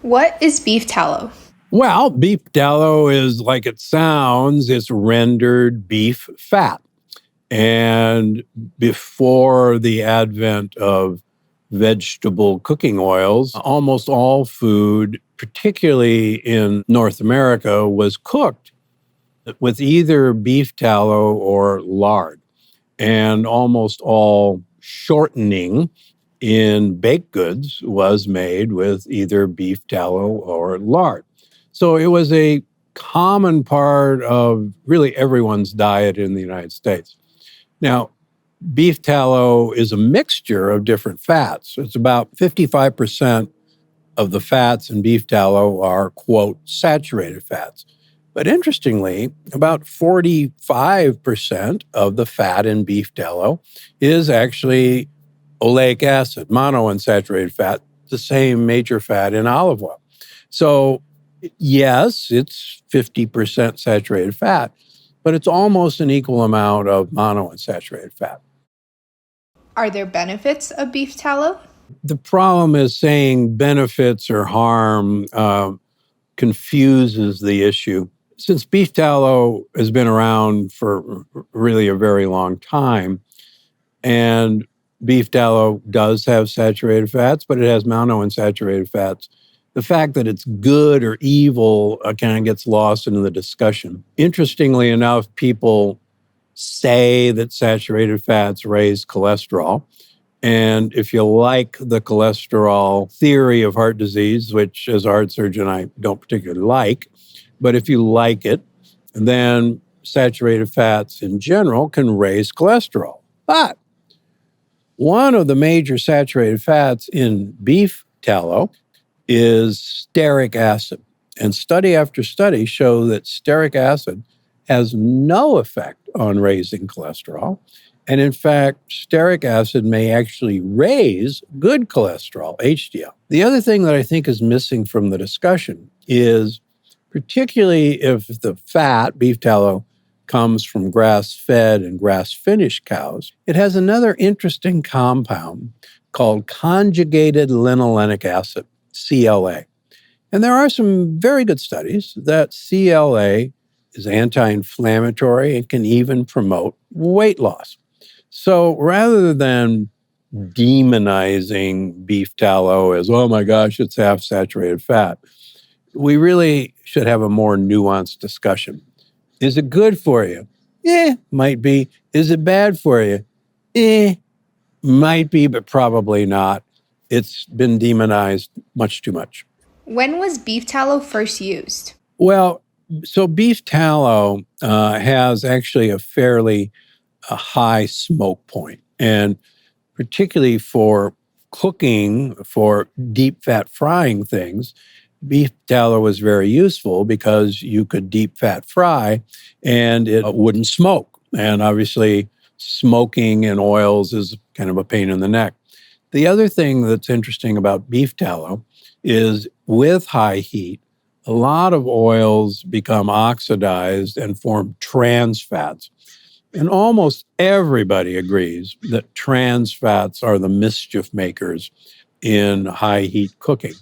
What is beef tallow? Well, beef tallow is like it sounds, it's rendered beef fat. And before the advent of vegetable cooking oils, almost all food, particularly in North America, was cooked with either beef tallow or lard. And almost all shortening in baked goods was made with either beef tallow or lard. So it was a common part of really everyone's diet in the United States. Now, beef tallow is a mixture of different fats. It's about 55% of the fats in beef tallow are, quote, saturated fats. But interestingly, about 45% of the fat in beef tallow is actually oleic acid, monounsaturated fat, the same major fat in olive oil. So, yes, it's 50% saturated fat, but it's almost an equal amount of monounsaturated fat. Are there benefits of beef tallow? The problem is saying benefits or harm confuses the issue. Since beef tallow has been around for really a very long time, and beef tallow does have saturated fats, but it has monounsaturated fats, the fact that it's good or evil kind of gets lost in the discussion. Interestingly enough, people say that saturated fats raise cholesterol. And if you like the cholesterol theory of heart disease, which as a heart surgeon I don't particularly like, but if you like it, then saturated fats in general can raise cholesterol. But one of the major saturated fats in beef tallow is stearic acid. And study after study show that stearic acid has no effect on raising cholesterol. And in fact, stearic acid may actually raise good cholesterol, HDL. The other thing that I think is missing from the discussion is particularly if the fat, beef tallow, comes from grass-fed and grass-finished cows, it has another interesting compound called conjugated linolenic acid, CLA. And there are some very good studies that CLA is anti-inflammatory and can even promote weight loss. So rather than demonizing beef tallow as, oh my gosh, it's half saturated fat, we really should have a more nuanced discussion. Is it good for you? Might be. Is it bad for you? Might be, but probably not. It's been demonized much too much. When was beef tallow first used? Well, so beef tallow has actually a fairly high smoke point. And particularly for cooking, for deep fat frying things, beef tallow was very useful because you could deep fat fry and it wouldn't smoke. And obviously, smoking in oils is kind of a pain in the neck. The other thing that's interesting about beef tallow is with high heat, a lot of oils become oxidized and form trans fats. And almost everybody agrees that trans fats are the mischief makers in high heat cooking.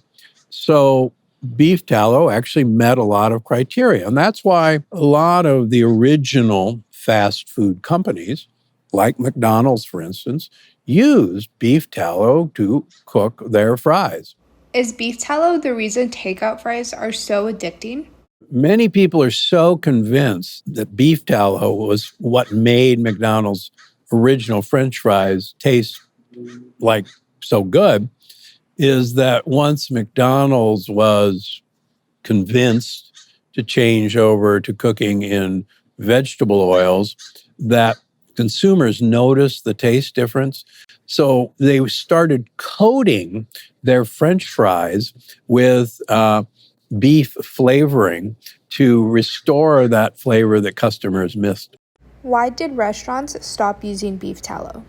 So beef tallow actually met a lot of criteria. And that's why a lot of the original fast food companies, like McDonald's, for instance, used beef tallow to cook their fries. Is beef tallow the reason takeout fries are so addicting? Many people are so convinced that beef tallow was what made McDonald's original French fries taste like so good, is that once McDonald's was convinced to change over to cooking in vegetable oils, that consumers noticed the taste difference. So they started coating their French fries with beef flavoring to restore that flavor that customers missed. Why did restaurants stop using beef tallow?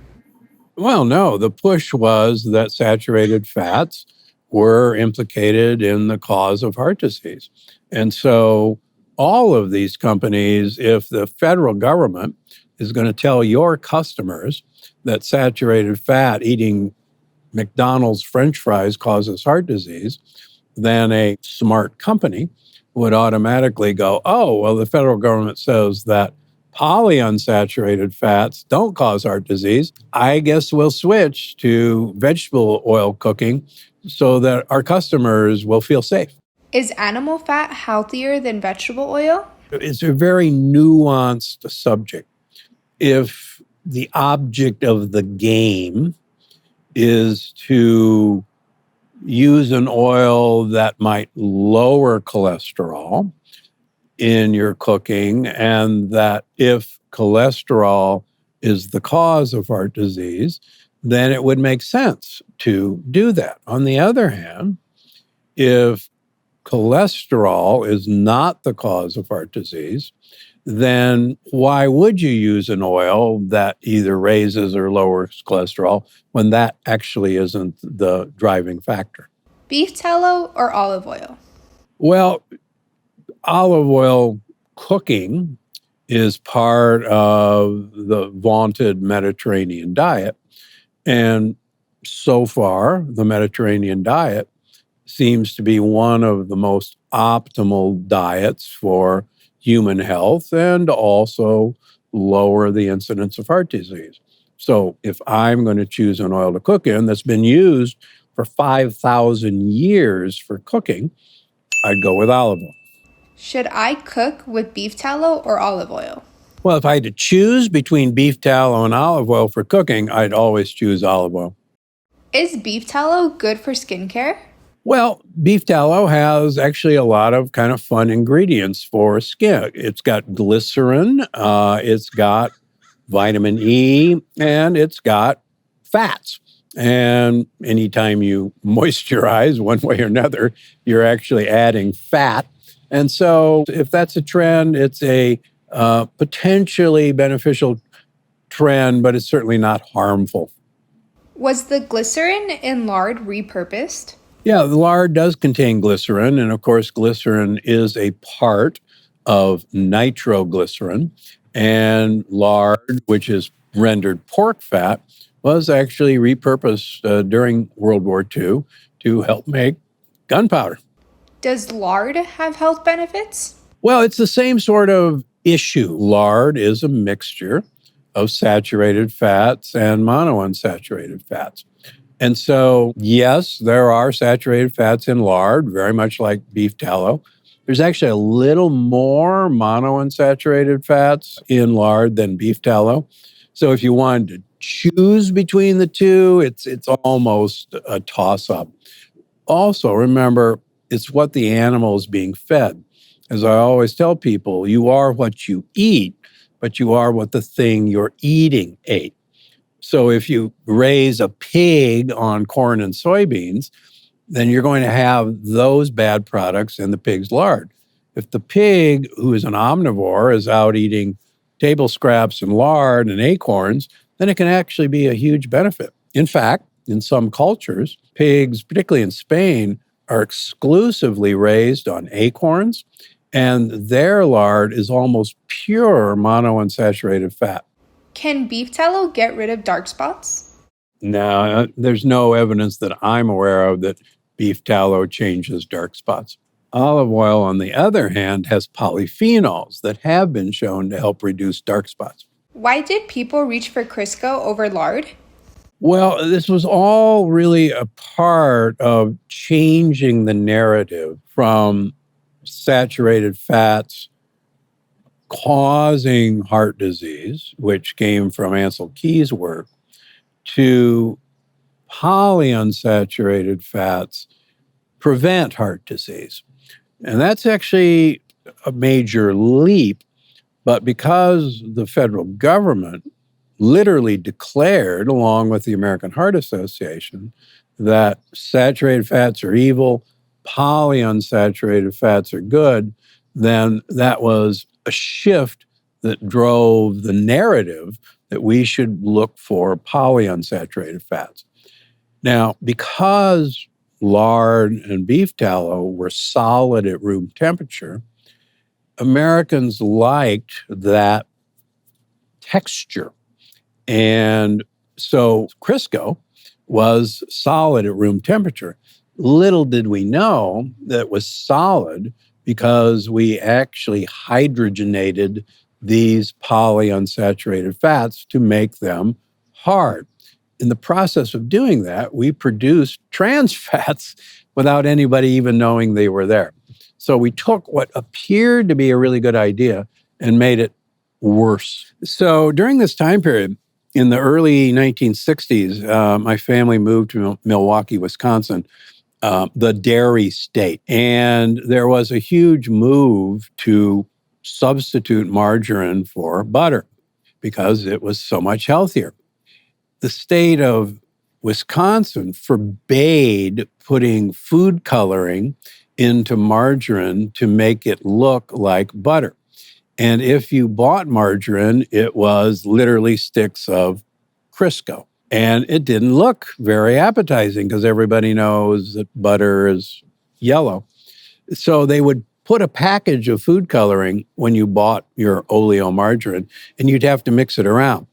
Well, no, the push was that saturated fats were implicated in the cause of heart disease. And so all of these companies, if the federal government is going to tell your customers that saturated fat eating McDonald's French fries causes heart disease, then a smart company would automatically go, oh, well, the federal government says that polyunsaturated fats don't cause heart disease. I guess we'll switch to vegetable oil cooking so that our customers will feel safe. Is animal fat healthier than vegetable oil? It's a very nuanced subject. If the object of the game is to use an oil that might lower cholesterol in your cooking, and that if cholesterol is the cause of heart disease, then it would make sense to do that. On the other hand, if cholesterol is not the cause of heart disease, then why would you use an oil that either raises or lowers cholesterol when that actually isn't the driving factor? Beef tallow or olive oil? Well, olive oil cooking is part of the vaunted Mediterranean diet. And so far, the Mediterranean diet seems to be one of the most optimal diets for human health and also lower the incidence of heart disease. So if I'm going to choose an oil to cook in that's been used for 5,000 years for cooking, I'd go with olive oil. Should I cook with beef tallow or olive oil? Well, if I had to choose between beef tallow and olive oil for cooking, I'd always choose olive oil. Is beef tallow good for skincare? Well, beef tallow has actually a lot of kind of fun ingredients for skin. It's got glycerin, it's got vitamin E, and it's got fats. And anytime you moisturize one way or another, you're actually adding fat. And so if that's a trend, it's a potentially beneficial trend, but it's certainly not harmful. Was the glycerin in lard repurposed? Yeah, the lard does contain glycerin. And of course, glycerin is a part of nitroglycerin. And lard, which is rendered pork fat, was actually repurposed during World War II to help make gunpowder. Does lard have health benefits? Well, it's the same sort of issue. Lard is a mixture of saturated fats and monounsaturated fats. And so, yes, there are saturated fats in lard, very much like beef tallow. There's actually a little more monounsaturated fats in lard than beef tallow. So if you wanted to choose between the two, it's almost a toss-up. Also, remember, it's what the animal is being fed. As I always tell people, you are what you eat, but you are what the thing you're eating ate. So if you raise a pig on corn and soybeans, then you're going to have those bad products in the pig's lard. If the pig, who is an omnivore, is out eating table scraps and lard and acorns, then it can actually be a huge benefit. In fact, in some cultures, pigs, particularly in Spain, are exclusively raised on acorns, and their lard is almost pure monounsaturated fat. Can beef tallow get rid of dark spots? No, there's no evidence that I'm aware of that beef tallow changes dark spots. Olive oil, on the other hand, has polyphenols that have been shown to help reduce dark spots. Why did people reach for Crisco over lard? Well, this was all really a part of changing the narrative from saturated fats causing heart disease, which came from Ansel Keys' work, to polyunsaturated fats prevent heart disease. And that's actually a major leap. But because the federal government literally declared, along with the American Heart Association, that saturated fats are evil, polyunsaturated fats are good, then that was a shift that drove the narrative that we should look for polyunsaturated fats. Now, because lard and beef tallow were solid at room temperature, Americans liked that texture. And so Crisco was solid at room temperature. Little did we know that it was solid because we actually hydrogenated these polyunsaturated fats to make them hard. In the process of doing that, we produced trans fats without anybody even knowing they were there. So we took what appeared to be a really good idea and made it worse. So during this time period, in the early 1960s, my family moved to Milwaukee, Wisconsin, the dairy state. And there was a huge move to substitute margarine for butter because it was so much healthier. The state of Wisconsin forbade putting food coloring into margarine to make it look like butter. And if you bought margarine, it was literally sticks of Crisco. And it didn't look very appetizing because everybody knows that butter is yellow. So they would put a package of food coloring when you bought your oleomargarine, and you'd have to mix it around.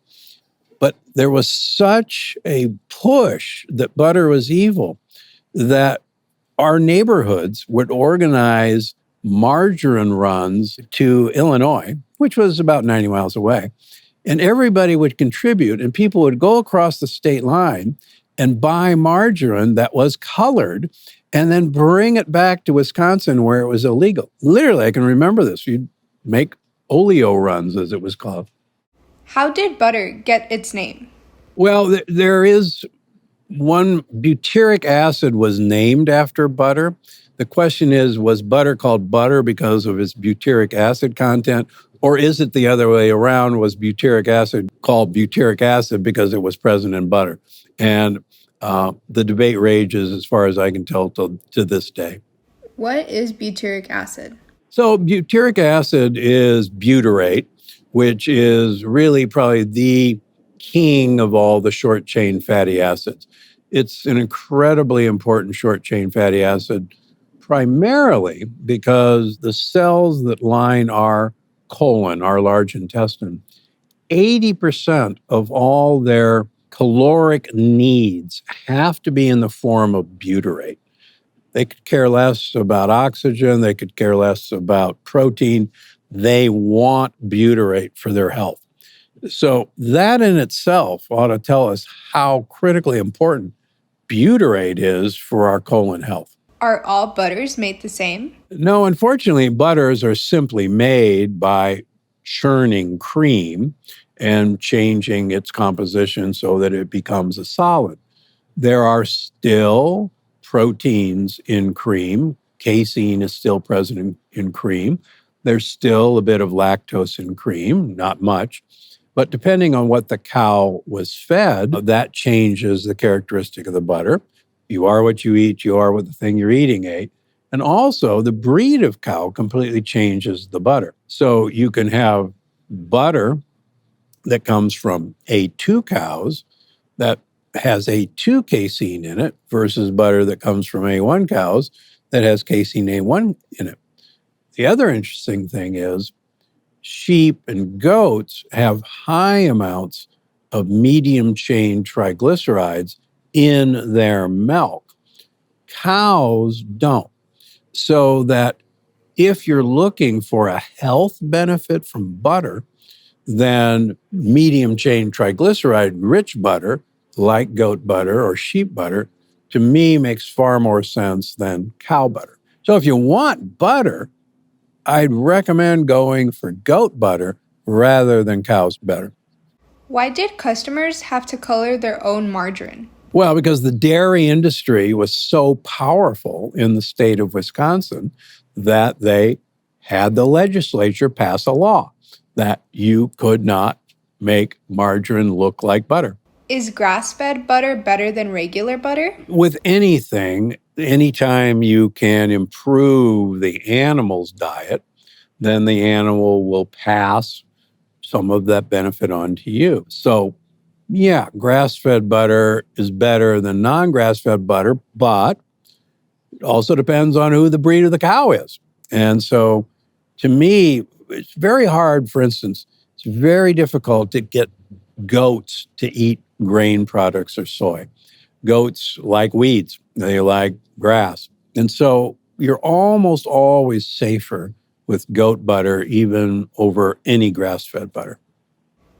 But there was such a push that butter was evil that our neighborhoods would organize margarine runs to Illinois, which was about 90 miles away. And everybody would contribute, and people would go across the state line and buy margarine that was colored and then bring it back to Wisconsin where it was illegal. Literally, I can remember this. You'd make oleo runs, as it was called. How did butter get its name? Well, there is one. Butyric acid was named after butter. The question is, was butter called butter because of its butyric acid content? Or is it the other way around? Was butyric acid called butyric acid because it was present in butter? And the debate rages, as far as I can tell, to this day. What is butyric acid? So butyric acid is butyrate, which is really probably the king of all the short-chain fatty acids. It's an incredibly important short-chain fatty acid, primarily because the cells that line our colon, our large intestine, 80% of all their caloric needs have to be in the form of butyrate. They could care less about oxygen. They could care less about protein. They want butyrate for their health. So that in itself ought to tell us how critically important butyrate is for our colon health. Are all butters made the same? No, unfortunately, butters are simply made by churning cream and changing its composition so that it becomes a solid. There are still proteins in cream. Casein is still present in cream. There's still a bit of lactose in cream, not much. But depending on what the cow was fed, that changes the characteristic of the butter. You are what you eat. You are what the thing you're eating ate. And also, the breed of cow completely changes the butter. So you can have butter that comes from A2 cows that has A2 casein in it versus butter that comes from A1 cows that has casein A1 in it. The other interesting thing is sheep and goats have high amounts of medium chain triglycerides in their milk. Cows don't. So that if you're looking for a health benefit from butter, then medium chain triglyceride rich butter, like goat butter or sheep butter, to me makes far more sense than cow butter. So if you want butter, I'd recommend going for goat butter rather than cow's butter. Why did customers have to color their own margarine? Well, because the dairy industry was so powerful in the state of Wisconsin that they had the legislature pass a law that you could not make margarine look like butter. Is grass-fed butter better than regular butter? With anything, anytime you can improve the animal's diet, then the animal will pass some of that benefit on to you. So, yeah, grass-fed butter is better than non-grass-fed butter, but it also depends on who the breed of the cow is. And so, to me, it's very hard, for instance, it's very difficult to get goats to eat grain products or soy. Goats like weeds, they like grass. And so you're almost always safer with goat butter, even over any grass-fed butter.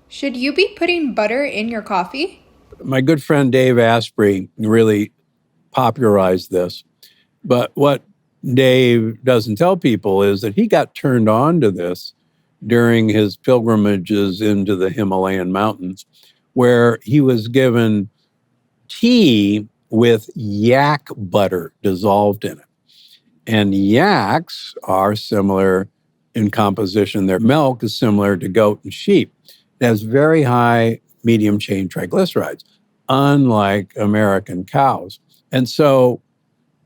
Should you be putting butter in your coffee? My good friend Dave Asprey really popularized this. But what Dave doesn't tell people is that he got turned on to this during his pilgrimages into the Himalayan mountains, where he was given tea with yak butter dissolved in it. And yaks are similar in composition. Their milk is similar to goat and sheep. It has very high medium chain triglycerides, unlike American cows. And so,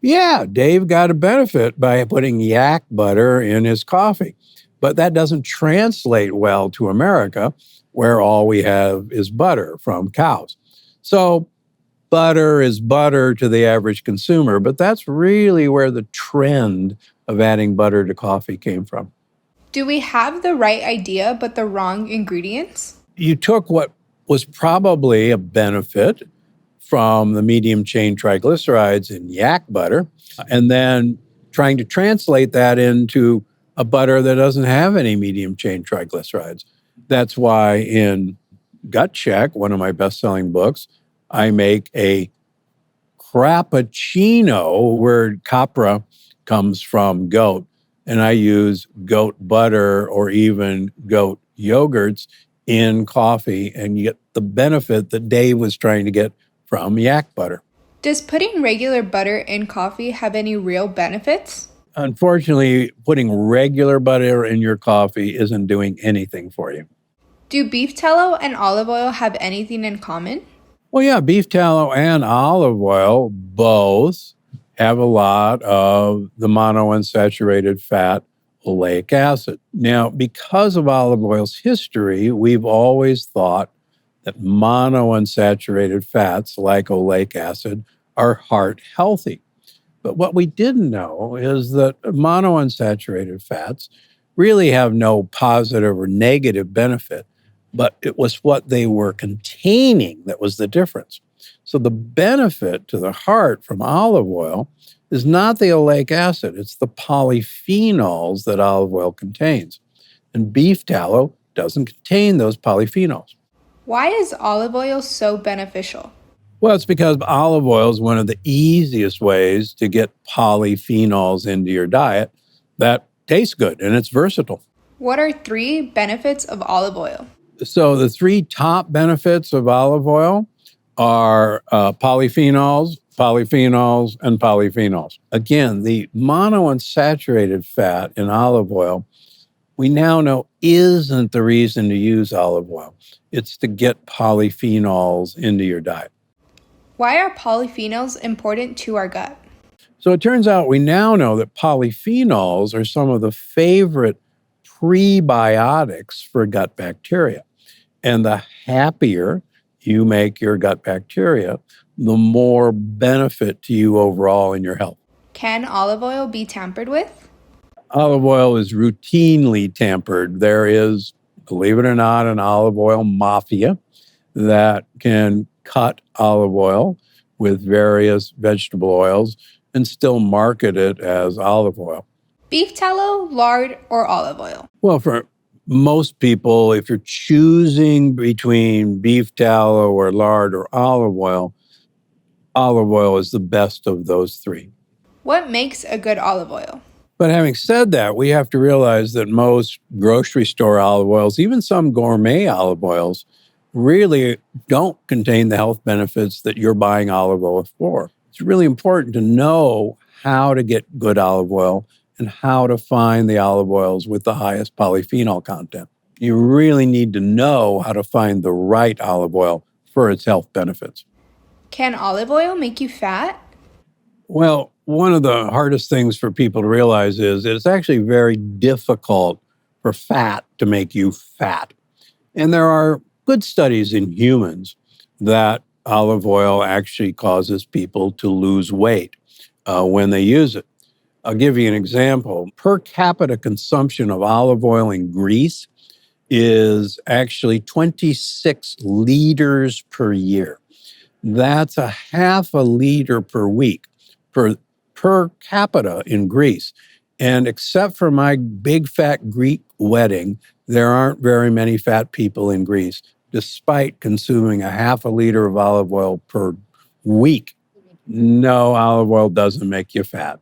yeah, Dave got a benefit by putting yak butter in his coffee. But that doesn't translate well to America, where all we have is butter from cows. So butter is butter to the average consumer, but that's really where the trend of adding butter to coffee came from. Do we have the right idea but the wrong ingredients? You took what was probably a benefit from the medium chain triglycerides in yak butter, and then trying to translate that into a butter that doesn't have any medium chain triglycerides. That's why in Gut Check, one of my best-selling books, I make a Frappuccino, where capra comes from goat, and I use goat butter or even goat yogurts in coffee, and you get the benefit that Dave was trying to get from yak butter. Does putting regular butter in coffee have any real benefits? Unfortunately, putting regular butter in your coffee isn't doing anything for you. Do beef tallow and olive oil have anything in common? Well, yeah, beef tallow and olive oil both have a lot of the monounsaturated fat, oleic acid. Now, because of olive oil's history, we've always thought that monounsaturated fats like oleic acid are heart healthy. But what we didn't know is that monounsaturated fats really have no positive or negative benefit, but it was what they were containing that was the difference. So the benefit to the heart from olive oil is not the oleic acid, it's the polyphenols that olive oil contains. And beef tallow doesn't contain those polyphenols. Why is olive oil so beneficial? Well, it's because olive oil is one of the easiest ways to get polyphenols into your diet that tastes good, and it's versatile. What are 3 benefits of olive oil? So the 3 top benefits of olive oil are polyphenols, polyphenols, and polyphenols. Again, the monounsaturated fat in olive oil, we now know isn't the reason to use olive oil. It's to get polyphenols into your diet. Why are polyphenols important to our gut? So it turns out we now know that polyphenols are some of the favorite prebiotics for gut bacteria. And the happier you make your gut bacteria, the more benefit to you overall in your health. Can olive oil be tampered with? Olive oil is routinely tampered. There is, believe it or not, an olive oil mafia that can cut olive oil with various vegetable oils and still market it as olive oil. Beef tallow, lard, or olive oil? Well, for most people, if you're choosing between beef tallow or lard or olive oil is the best of those 3. What makes a good olive oil? But having said that, we have to realize that most grocery store olive oils, even some gourmet olive oils, really don't contain the health benefits that you're buying olive oil for. It's really important to know how to get good olive oil and how to find the olive oils with the highest polyphenol content. You really need to know how to find the right olive oil for its health benefits. Can olive oil make you fat? Well, one of the hardest things for people to realize is it's actually very difficult for fat to make you fat. And there are good studies in humans that olive oil actually causes people to lose weight when they use it. I'll give you an example. Per capita consumption of olive oil in Greece is actually 26 liters per year. That's a half a liter per week per capita in Greece. And except for my big fat Greek wedding, there aren't very many fat people in Greece, despite consuming a half a liter of olive oil per week. No, olive oil doesn't make you fat.